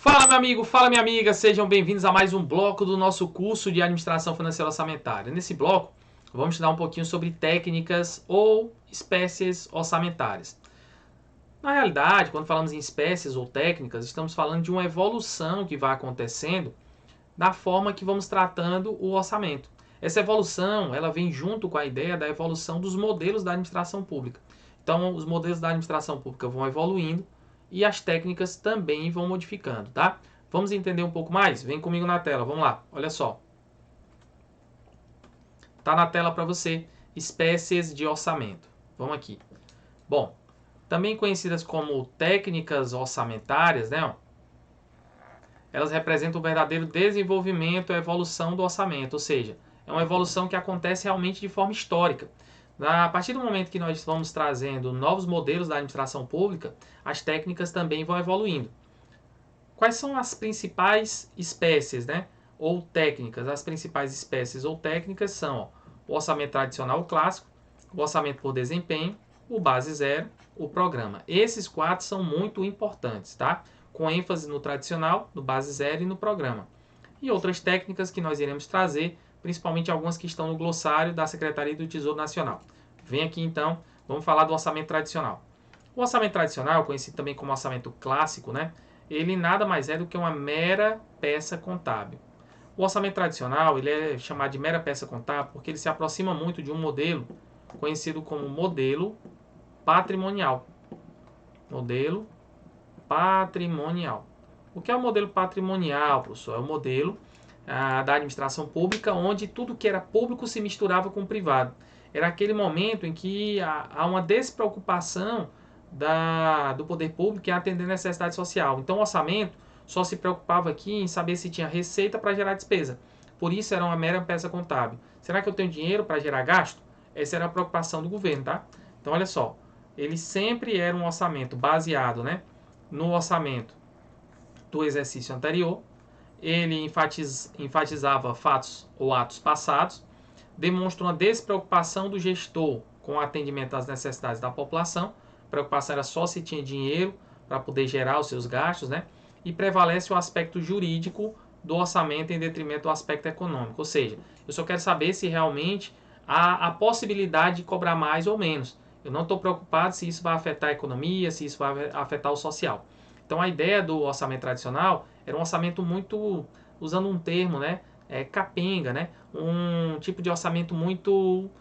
Fala, meu amigo, fala, minha amiga, sejam bem-vindos a mais um bloco do nosso curso de Administração Financeira Orçamentária. Nesse bloco, vamos estudar um pouquinho sobre técnicas ou espécies orçamentárias. Na realidade, quando falamos em espécies ou técnicas, estamos falando de uma evolução que vai acontecendo da forma que vamos tratando o orçamento. Essa evolução, ela vem junto com a ideia da evolução dos modelos da administração pública. Então, os modelos da administração pública vão evoluindo e as técnicas também vão modificando, tá? Vamos entender um pouco mais? Vem comigo na tela, vamos lá. Olha só. Tá na tela para você, espécies de orçamento. Vamos aqui. Bom, também conhecidas como técnicas orçamentárias, né? Elas representam o verdadeiro desenvolvimento e evolução do orçamento, ou seja, é uma evolução que acontece realmente de forma histórica. A partir do momento que nós vamos trazendo novos modelos da administração pública, as técnicas também vão evoluindo. Quais são as principais espécies, né? Ou técnicas? As principais espécies ou técnicas são o orçamento tradicional clássico, o orçamento por desempenho, o base zero, o programa. Esses quatro são muito importantes, tá? Com ênfase no tradicional, no base zero e no programa. E outras técnicas que nós iremos trazer, principalmente algumas que estão no glossário da Secretaria do Tesouro Nacional. Vem aqui então, vamos falar do orçamento tradicional. O orçamento tradicional, conhecido também como orçamento clássico, né? Ele nada mais é do que uma mera peça contábil. O orçamento tradicional, ele é chamado de mera peça contábil porque ele se aproxima muito de um modelo conhecido como modelo patrimonial. Modelo patrimonial. O que é o modelo patrimonial, professor? É o modelo da administração pública onde tudo que era público se misturava com o privado. Era aquele momento em que há uma despreocupação do poder público em atender a necessidade social. Então o orçamento só se preocupava aqui em saber se tinha receita para gerar despesa. Por isso era uma mera peça contábil. Será que eu tenho dinheiro para gerar gasto? Essa era a preocupação do governo, tá? Então olha só, ele sempre era um orçamento baseado, né, no orçamento do exercício anterior. Ele enfatizava fatos ou atos passados, demonstra uma despreocupação do gestor com o atendimento às necessidades da população. A preocupação era só se tinha dinheiro para poder gerar os seus gastos, né? E prevalece o aspecto jurídico do orçamento em detrimento do aspecto econômico. Ou seja, eu só quero saber se realmente há a possibilidade de cobrar mais ou menos. Eu não estou preocupado se isso vai afetar a economia, se isso vai afetar o social. Então a ideia do orçamento tradicional era um orçamento muito, usando um termo, né, capenga, né, um tipo de orçamento muito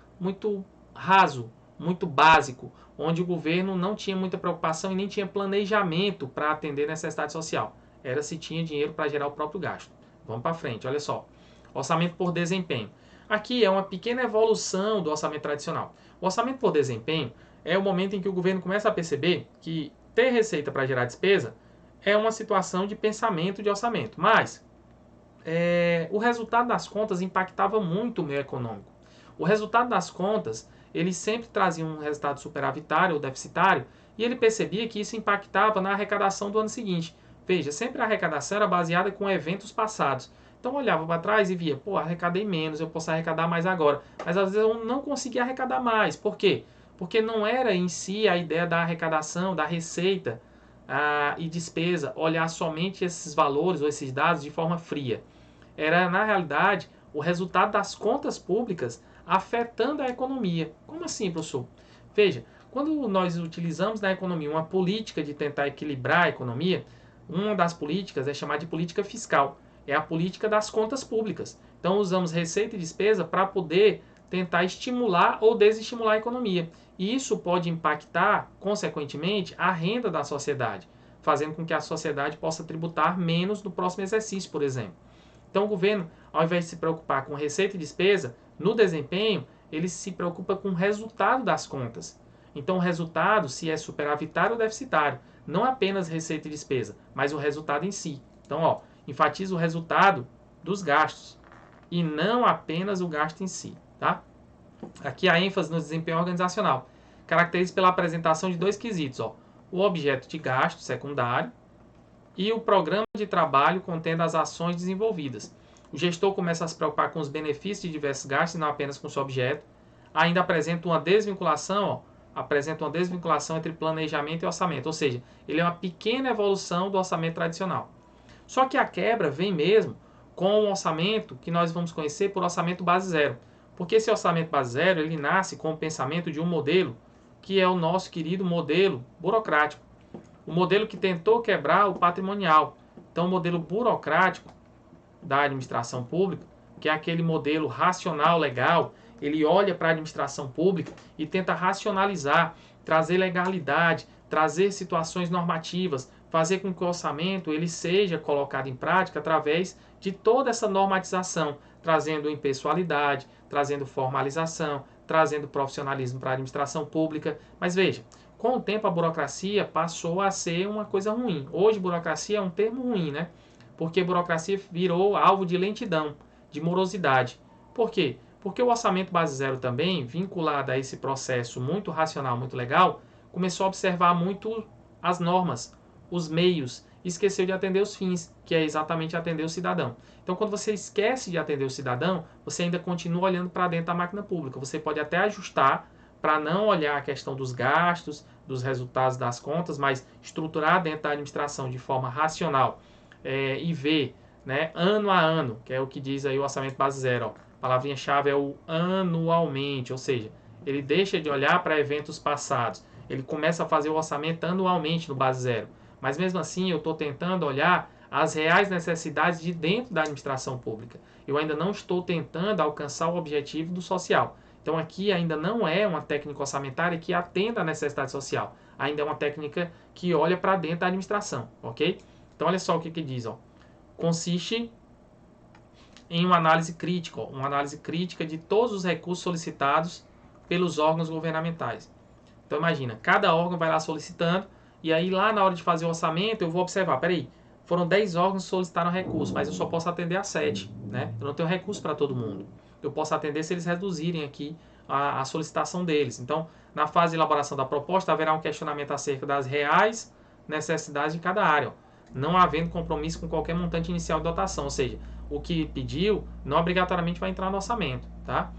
raso, muito básico, onde o governo não tinha muita preocupação e nem tinha planejamento para atender a necessidade social. Era se tinha dinheiro para gerar o próprio gasto. Vamos para frente, olha só. Orçamento por desempenho. Aqui é uma pequena evolução do orçamento tradicional. O orçamento por desempenho é o momento em que o governo começa a perceber que ter receita para gerar despesa é uma situação de pensamento de orçamento. Mas o resultado das contas impactava muito o meio econômico. O resultado das contas, ele sempre trazia um resultado superavitário ou deficitário, e ele percebia que isso impactava na arrecadação do ano seguinte. Veja, sempre a arrecadação era baseada com eventos passados. Então eu olhava para trás e via, pô, arrecadei menos, eu posso arrecadar mais agora. Mas às vezes eu não conseguia arrecadar mais. Por quê? Porque não era em si a ideia da arrecadação, da receita e despesa, olhar somente esses valores ou esses dados de forma fria. Era, na realidade, o resultado das contas públicas afetando a economia. Como assim, professor? Veja, quando nós utilizamos na economia uma política de tentar equilibrar a economia, uma das políticas é chamada de política fiscal. É a política das contas públicas. Então, usamos receita e despesa para poder tentar estimular ou desestimular a economia. E isso pode impactar, consequentemente, a renda da sociedade, fazendo com que a sociedade possa tributar menos no próximo exercício, por exemplo. Então, o governo, ao invés de se preocupar com receita e despesa, no desempenho, ele se preocupa com o resultado das contas. Então, o resultado, se é superavitário ou deficitário, não apenas receita e despesa, mas o resultado em si. Então, enfatiza o resultado dos gastos e não apenas o gasto em si, tá? Aqui a ênfase no desempenho organizacional, caracteriza pela apresentação de dois quesitos, o objeto de gasto secundário e o programa de trabalho contendo as ações desenvolvidas. O gestor começa a se preocupar com os benefícios de diversos gastos e não apenas com o seu objeto. Ainda apresenta uma desvinculação, entre planejamento e orçamento, ou seja, ele é uma pequena evolução do orçamento tradicional. Só que a quebra vem mesmo com o orçamento que nós vamos conhecer por orçamento base zero. Porque esse orçamento base zero, ele nasce com o pensamento de um modelo que é o nosso querido modelo burocrático. O modelo que tentou quebrar o patrimonial. Então, o modelo burocrático da administração pública, que é aquele modelo racional, legal, ele olha para a administração pública e tenta racionalizar, trazer legalidade, trazer situações normativas, fazer com que o orçamento ele seja colocado em prática através de toda essa normatização, trazendo impessoalidade, trazendo formalização, trazendo profissionalismo para a administração pública. Mas veja, com o tempo a burocracia passou a ser uma coisa ruim. Hoje burocracia é um termo ruim, né? Porque burocracia virou alvo de lentidão, de morosidade. Por quê? Porque o orçamento base zero também, vinculado a esse processo muito racional, muito legal, começou a observar muito as normas, os meios, e esqueceu de atender os fins, que é exatamente atender o cidadão. Então, quando você esquece de atender o cidadão, você ainda continua olhando para dentro da máquina pública. Você pode até ajustar para não olhar a questão dos gastos, dos resultados das contas, mas estruturar dentro da administração de forma racional e ver, né, ano a ano, que é o que diz aí o orçamento base zero. Ó. A palavrinha-chave é o anualmente, ou seja, ele deixa de olhar para eventos passados. Ele começa a fazer o orçamento anualmente no base zero. Mas mesmo assim, eu estou tentando olhar as reais necessidades de dentro da administração pública. Eu ainda não estou tentando alcançar o objetivo do social. Então aqui ainda não é uma técnica orçamentária que atenda à necessidade social. Ainda é uma técnica que olha para dentro da administração, ok? Então olha só o que diz, ó. Consiste em uma análise crítica, uma análise crítica de todos os recursos solicitados pelos órgãos governamentais. Então imagina, cada órgão vai lá solicitando, e aí lá na hora de fazer o orçamento eu vou observar, peraí, foram 10 órgãos que solicitaram recurso, mas eu só posso atender a 7, né? Eu não tenho recurso para todo mundo. Eu posso atender se eles reduzirem aqui a solicitação deles. Então, na fase de elaboração da proposta, haverá um questionamento acerca das reais necessidades de cada área, não havendo compromisso com qualquer montante inicial de dotação, ou seja, o que pediu não obrigatoriamente vai entrar no orçamento, tá?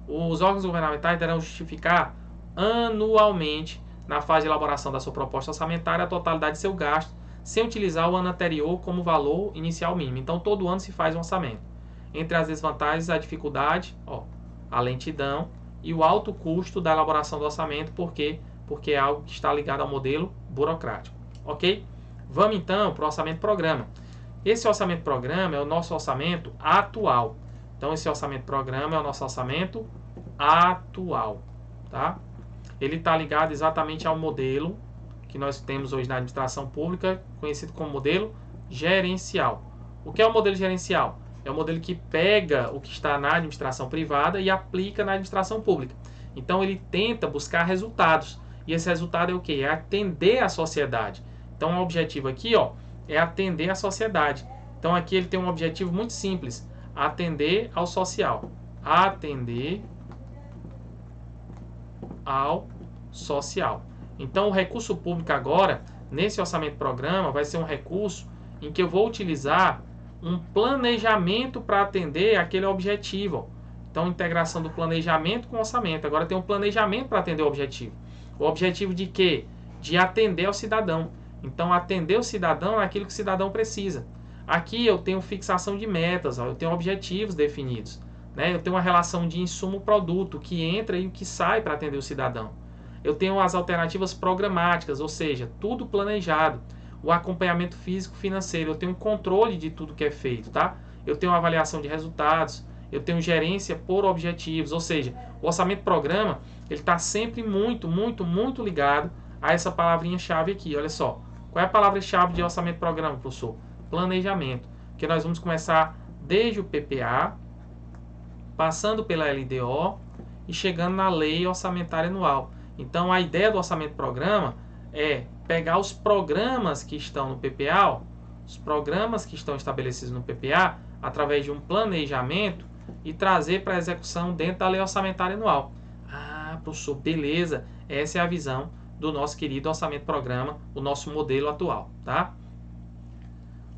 Os órgãos governamentais deverão justificar anualmente, na fase de elaboração da sua proposta orçamentária, a totalidade de seu gasto, sem utilizar o ano anterior como valor inicial mínimo. Então, todo ano se faz um orçamento. Entre as desvantagens, a dificuldade, a lentidão e o alto custo da elaboração do orçamento, porque é algo que está ligado ao modelo burocrático. Ok? Vamos então para o orçamento programa. Esse orçamento programa é o nosso orçamento atual. Então, esse orçamento programa é o nosso orçamento atual. Tá? Ele está ligado exatamente ao modelo que nós temos hoje na administração pública, conhecido como modelo gerencial. O que é o modelo gerencial? É o modelo que pega o que está na administração privada e aplica na administração pública. Então, ele tenta buscar resultados. E esse resultado é o quê? É atender a sociedade. Então, o objetivo aqui é atender a sociedade. Então, aqui ele tem um objetivo muito simples. Atender ao social. Atender ao social. Então, o recurso público agora, nesse orçamento programa, vai ser um recurso em que eu vou utilizar um planejamento para atender aquele objetivo. Então, integração do planejamento com o orçamento. Agora tem um planejamento para atender o objetivo. O objetivo de quê? De atender ao cidadão. Então, atender o cidadão naquilo que o cidadão precisa. Aqui eu tenho fixação de metas, eu tenho objetivos definidos. Né? Eu tenho uma relação de insumo-produto, o que entra e o que sai para atender o cidadão. Eu tenho as alternativas programáticas, ou seja, tudo planejado. O acompanhamento físico-financeiro, eu tenho controle de tudo que é feito, tá? Eu tenho avaliação de resultados, eu tenho gerência por objetivos, ou seja, o orçamento-programa, ele está sempre muito, muito, muito ligado a essa palavrinha-chave aqui, olha só. Qual é a palavra-chave de orçamento-programa, professor? Planejamento, que nós vamos começar desde o PPA, passando pela LDO e chegando na Lei Orçamentária Anual. Então, a ideia do orçamento-programa é pegar os programas que estão no PPA, os programas que estão estabelecidos no PPA, através de um planejamento e trazer para a execução dentro da Lei Orçamentária Anual. Ah, professor, beleza. Essa é a visão do nosso querido orçamento-programa, o nosso modelo atual, tá?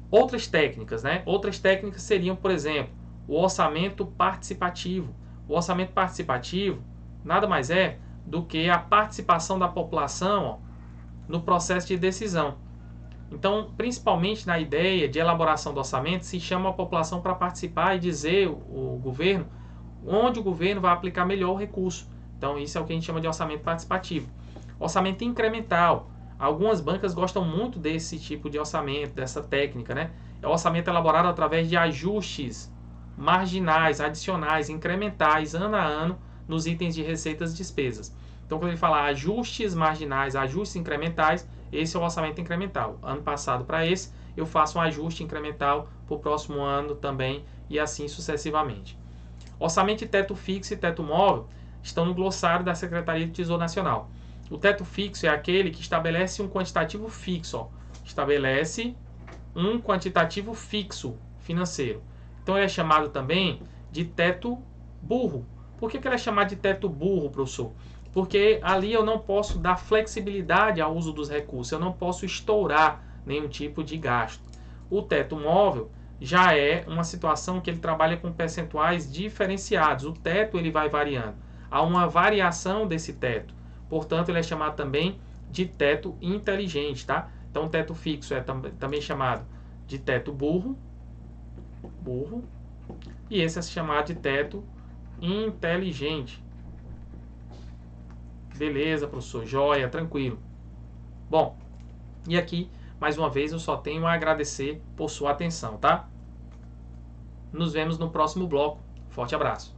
Outras técnicas, né? Outras técnicas seriam, por exemplo, o orçamento participativo. O orçamento participativo nada mais é do que a participação da população no processo de decisão. Então, principalmente na ideia de elaboração do orçamento, se chama a população para participar e dizer o governo onde o governo vai aplicar melhor o recurso. Então, isso é o que a gente chama de orçamento participativo. Orçamento incremental. Algumas bancas gostam muito desse tipo de orçamento, dessa técnica, né? É o orçamento elaborado através de ajustes marginais, adicionais, incrementais, ano a ano, nos itens de receitas e despesas. Então, quando ele fala ajustes marginais, ajustes incrementais, esse é o orçamento incremental. Ano passado para esse, eu faço um ajuste incremental para o próximo ano também e assim sucessivamente. Orçamento de teto fixo e teto móvel estão no glossário da Secretaria do Tesouro Nacional. O teto fixo é aquele que estabelece um quantitativo fixo, ó. Estabelece um quantitativo fixo financeiro. Então ele é chamado também de teto burro. Por que ele é chamado de teto burro, professor? Porque ali eu não posso dar flexibilidade ao uso dos recursos, eu não posso estourar nenhum tipo de gasto. O teto móvel já é uma situação que ele trabalha com percentuais diferenciados. O teto ele vai variando. Há uma variação desse teto. Portanto, ele é chamado também de teto inteligente, tá? Então, o teto fixo é também chamado de teto burro, e esse é chamado de teto inteligente. Beleza, professor, joia, tranquilo. Bom, e aqui, mais uma vez, eu só tenho a agradecer por sua atenção, tá? Nos vemos no próximo bloco. Forte abraço.